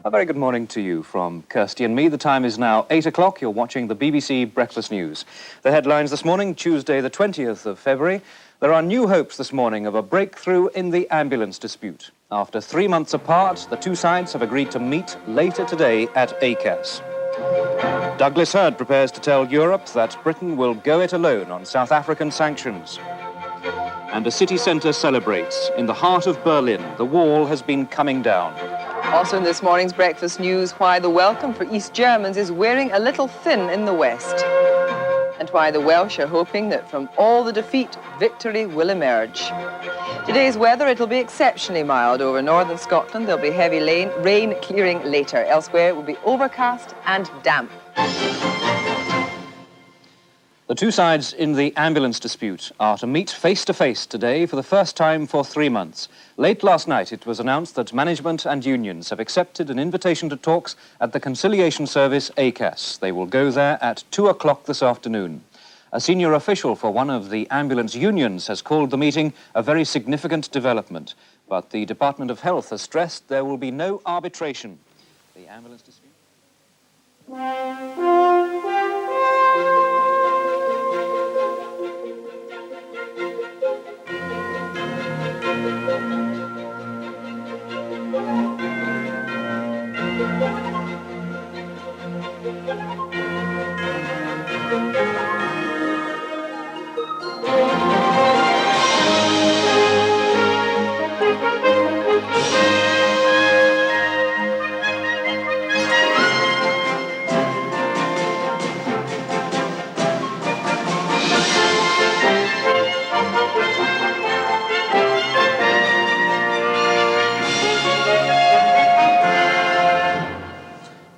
A very good morning to you from Kirsty and me. The time is now 8 o'clock. You're watching the BBC Breakfast News. The headlines this morning, Tuesday the 20th of February. There are new hopes this morning of a breakthrough in the ambulance dispute. After 3 months apart, the two sides have agreed to meet later today at ACAS. Douglas Hurd prepares to tell Europe that Britain will go it alone on South African sanctions. And a city centre celebrates. In the heart of Berlin, the wall has been coming down. Also in this morning's Breakfast News, why the welcome for East Germans is wearing a little thin in the West. And why the Welsh are hoping that from all the defeat, victory will emerge. Today's weather, it'll be exceptionally mild over northern Scotland. There'll be heavy rain clearing later. Elsewhere, it will be overcast and damp. The two sides in the ambulance dispute are to meet face-to-face today for the first time for 3 months. Late last night, it was announced that management and unions have accepted an invitation to talks at the conciliation service ACAS. They will go there at 2 o'clock this afternoon. A senior official for one of the ambulance unions has called the meeting a very significant development. But the Department of Health has stressed there will be no arbitration. The ambulance dispute...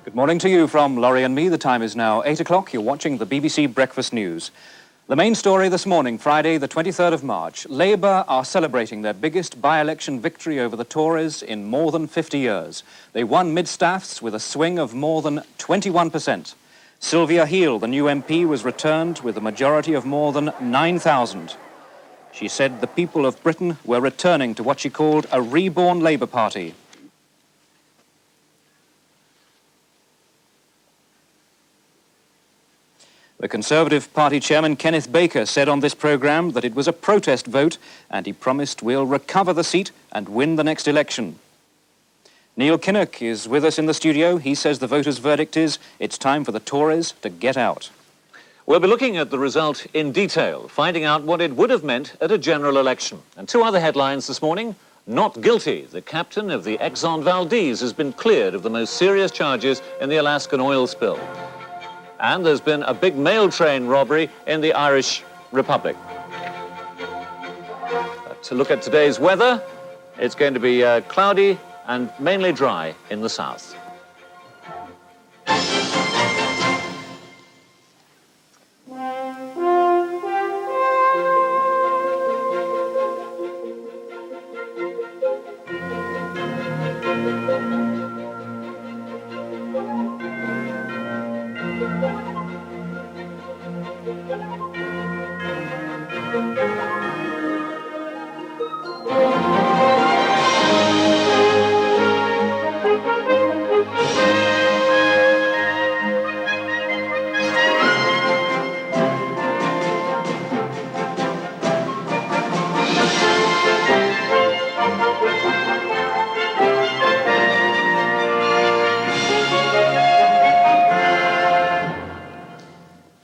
Good morning to you from Laurie and me. The time is now 8 o'clock. You're watching the BBC Breakfast News. The main story this morning, Friday the 23rd of March. Labour are celebrating their biggest by-election victory over the Tories in more than 50 years. They won mid-staffs with a swing of more than 21%. Sylvia Heal, the new MP, was returned with a majority of more than 9,000. She said the people of Britain were returning to what she called a reborn Labour Party. The Conservative Party chairman, Kenneth Baker, said on this programme that it was a protest vote and he promised we'll recover the seat and win the next election. Neil Kinnock is with us in the studio. He says the voters' verdict is it's time for the Tories to get out. We'll be looking at the result in detail, finding out what it would have meant at a general election. And two other headlines this morning. Not guilty. The captain of the Exxon Valdez has been cleared of the most serious charges in the Alaskan oil spill. And there's been a big mail train robbery in the Irish Republic. To look at today's weather, it's going to be cloudy and mainly dry in the south.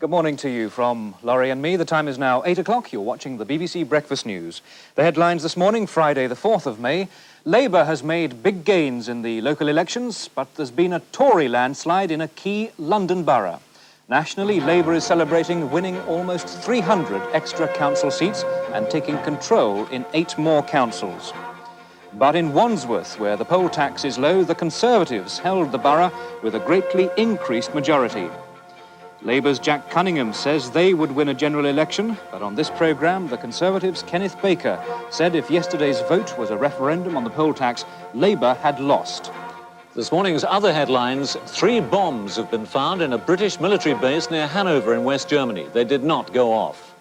Good morning to you from Laurie and me. The time is now 8 o'clock. You're watching the BBC Breakfast News. The headlines this morning, Friday the 4th of May. Labour has made big gains in the local elections, but there's been a Tory landslide in a key London borough. Nationally, Labour is celebrating winning almost 300 extra council seats and taking control in 8 more councils. But in Wandsworth, where the poll tax is low, the Conservatives held the borough with a greatly increased majority. Labour's Jack Cunningham says they would win a general election, but on this programme, the Conservatives' Kenneth Baker said if yesterday's vote was a referendum on the poll tax, Labour had lost. This morning's other headlines, 3 bombs have been found in a British military base near Hanover in West Germany. They did not go off.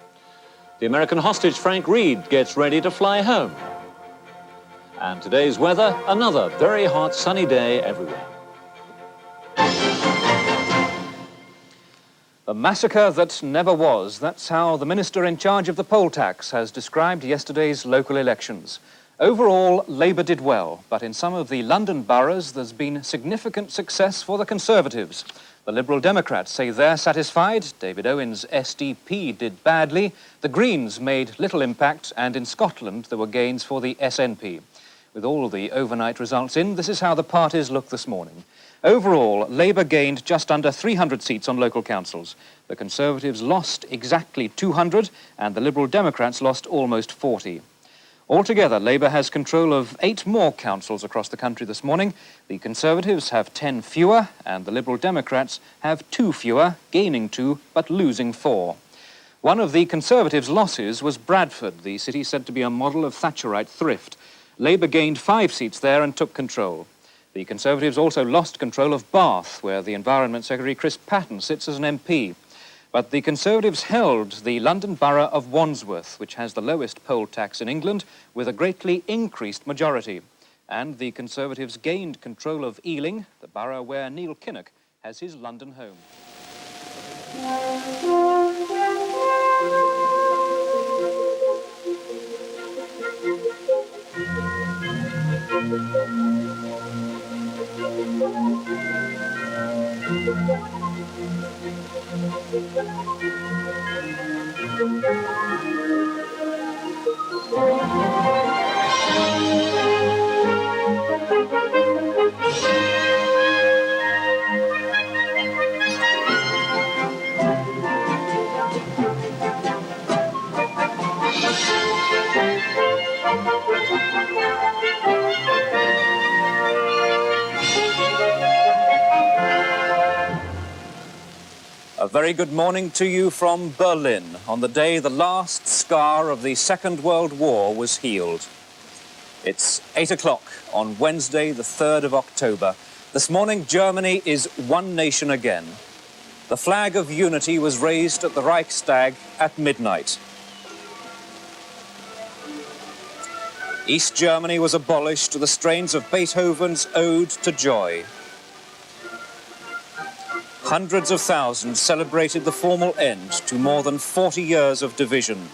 The American hostage Frank Reed gets ready to fly home. And today's weather, another very hot sunny day everywhere. The massacre that never was. That's how the minister in charge of the poll tax has described yesterday's local elections. Overall, Labour did well, but in some of the London boroughs there's been significant success for the Conservatives. The Liberal Democrats say they're satisfied. David Owen's SDP did badly. The Greens made little impact, and in Scotland there were gains for the SNP. With all the overnight results in, this is how the parties look this morning. Overall, Labour gained just under 300 seats on local councils. The Conservatives lost exactly 200, and the Liberal Democrats lost almost 40. Altogether, Labour has control of 8 more councils across the country this morning. The Conservatives have 10 fewer, and the Liberal Democrats have 2 fewer, gaining 2 but losing 4. One of the Conservatives' losses was Bradford, the city said to be a model of Thatcherite thrift. Labour gained 5 seats there and took control. The Conservatives also lost control of Bath, where the Environment Secretary Chris Patten sits as an MP. But the Conservatives held the London borough of Wandsworth, which has the lowest poll tax in England, with a greatly increased majority. And the Conservatives gained control of Ealing, the borough where Neil Kinnock has his London home. A very good morning to you from Berlin, on the day the last scar of the Second World War was healed. It's 8 o'clock on Wednesday, the 3rd of October. This morning, Germany is one nation again. The flag of unity was raised at the Reichstag at midnight. East Germany was abolished to the strains of Beethoven's Ode to Joy. Hundreds of thousands celebrated the formal end to more than 40 years of division.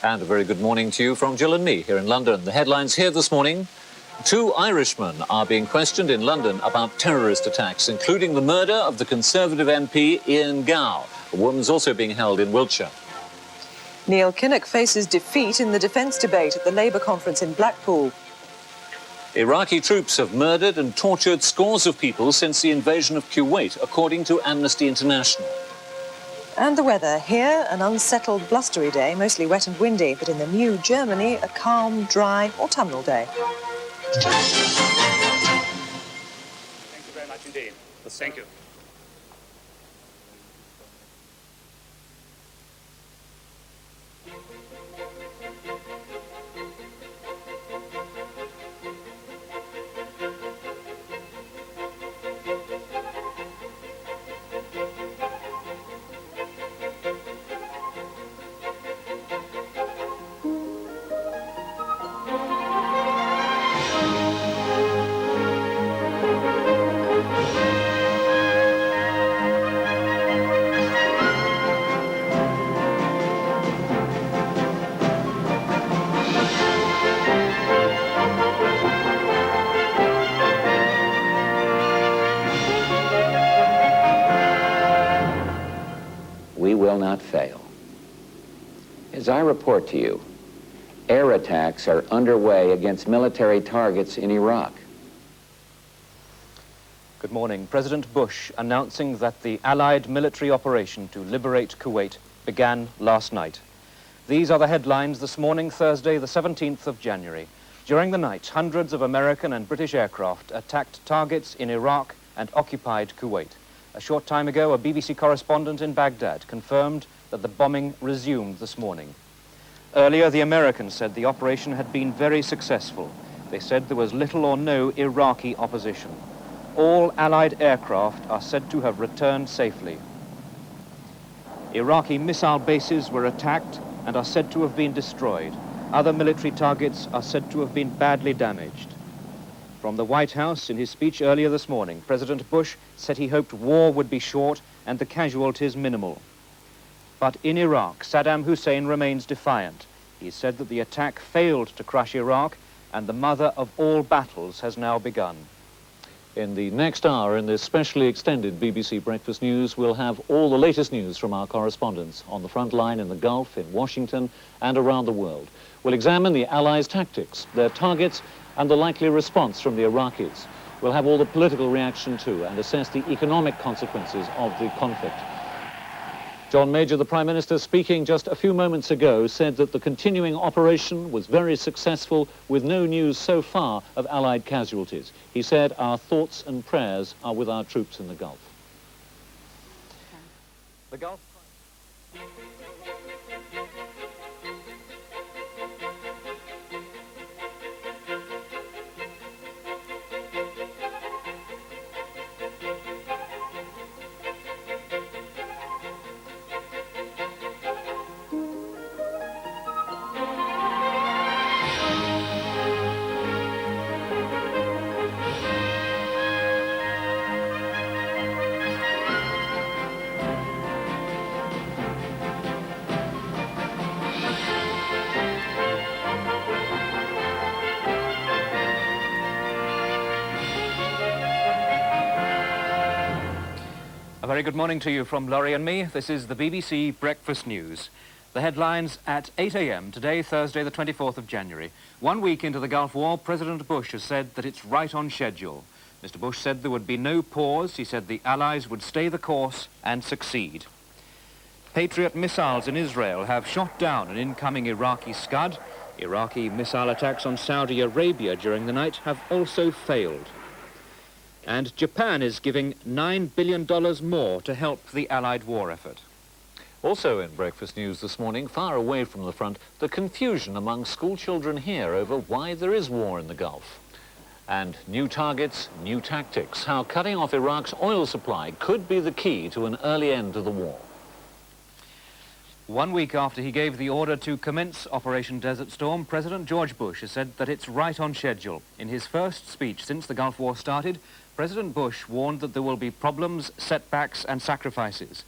And a very good morning to you from Jill and me here in London. The headlines here this morning: 2 Irishmen are being questioned in London about terrorist attacks, including the murder of the Conservative MP Ian Gow. A woman's also being held in Wiltshire. Neil Kinnock faces defeat in the defence debate at the Labour conference in Blackpool. Iraqi troops have murdered and tortured scores of people since the invasion of Kuwait, according to Amnesty International. And the weather. Here, an unsettled, blustery day, mostly wet and windy, but in the new Germany, a calm, dry, autumnal day. Thank you very much indeed. Thank you. We will not fail. As I report to you, air attacks are underway against military targets in Iraq. Good morning. President Bush announcing that the Allied military operation to liberate Kuwait began last night. These are the headlines this morning, Thursday, the 17th of January. During the night, hundreds of American and British aircraft attacked targets in Iraq and occupied Kuwait. A short time ago, a BBC correspondent in Baghdad confirmed that the bombing resumed this morning. Earlier, the Americans said the operation had been very successful. They said there was little or no Iraqi opposition. All Allied aircraft are said to have returned safely. Iraqi missile bases were attacked and are said to have been destroyed. Other military targets are said to have been badly damaged. From the White House, in his speech earlier this morning, President Bush said he hoped war would be short and the casualties minimal. But in Iraq, Saddam Hussein remains defiant. He said that the attack failed to crush Iraq, and the mother of all battles has now begun. In the next hour, in this specially extended BBC Breakfast News, we'll have all the latest news from our correspondents on the front line in the Gulf, in Washington, and around the world. We'll examine the Allies' tactics, their targets, and the likely response from the Iraqis. We'll have all the political reaction too, and assess the economic consequences of the conflict. John Major, the Prime Minister, speaking just a few moments ago, said that the continuing operation was very successful, with no news so far of Allied casualties. He said, "Our thoughts and prayers are with our troops in the Gulf." The Gulf. A very good morning to you from Laurie and me. This is the BBC Breakfast News. The headlines at 8 a.m. today, Thursday, the 24th of January. 1 week into the Gulf War, President Bush has said that it's right on schedule. Mr. Bush said there would be no pause. He said the Allies would stay the course and succeed. Patriot missiles in Israel have shot down an incoming Iraqi Scud. Iraqi missile attacks on Saudi Arabia during the night have also failed. And Japan is giving $9 billion more to help the Allied war effort. Also in Breakfast News this morning, far away from the front, the confusion among school children here over why there is war in the Gulf. And new targets, new tactics, how cutting off Iraq's oil supply could be the key to an early end to the war. 1 week after he gave the order to commence Operation Desert Storm, President George Bush has said that it's right on schedule. In his first speech since the Gulf War started, President Bush warned that there will be problems, setbacks and sacrifices.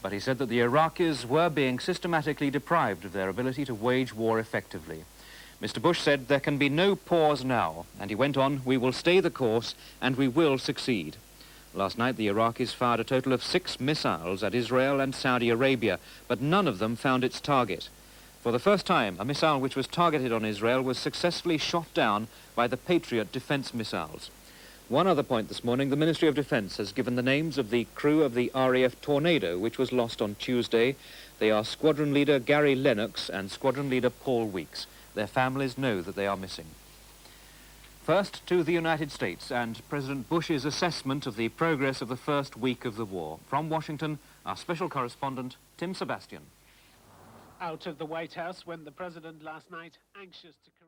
But he said that the Iraqis were being systematically deprived of their ability to wage war effectively. Mr. Bush said there can be no pause now, and he went on, "We will stay the course and we will succeed." Last night, the Iraqis fired a total of 6 missiles at Israel and Saudi Arabia, but none of them found its target. For the first time, a missile which was targeted on Israel was successfully shot down by the Patriot defense missiles. One other point this morning, the Ministry of Defense has given the names of the crew of the RAF Tornado, which was lost on Tuesday. They are Squadron Leader Gary Lennox and Squadron Leader Paul Weeks. Their families know that they are missing. First to the United States and President Bush's assessment of the progress of the first week of the war. From Washington, our special correspondent, Tim Sebastian. Out of the White House went the president last night, anxious to...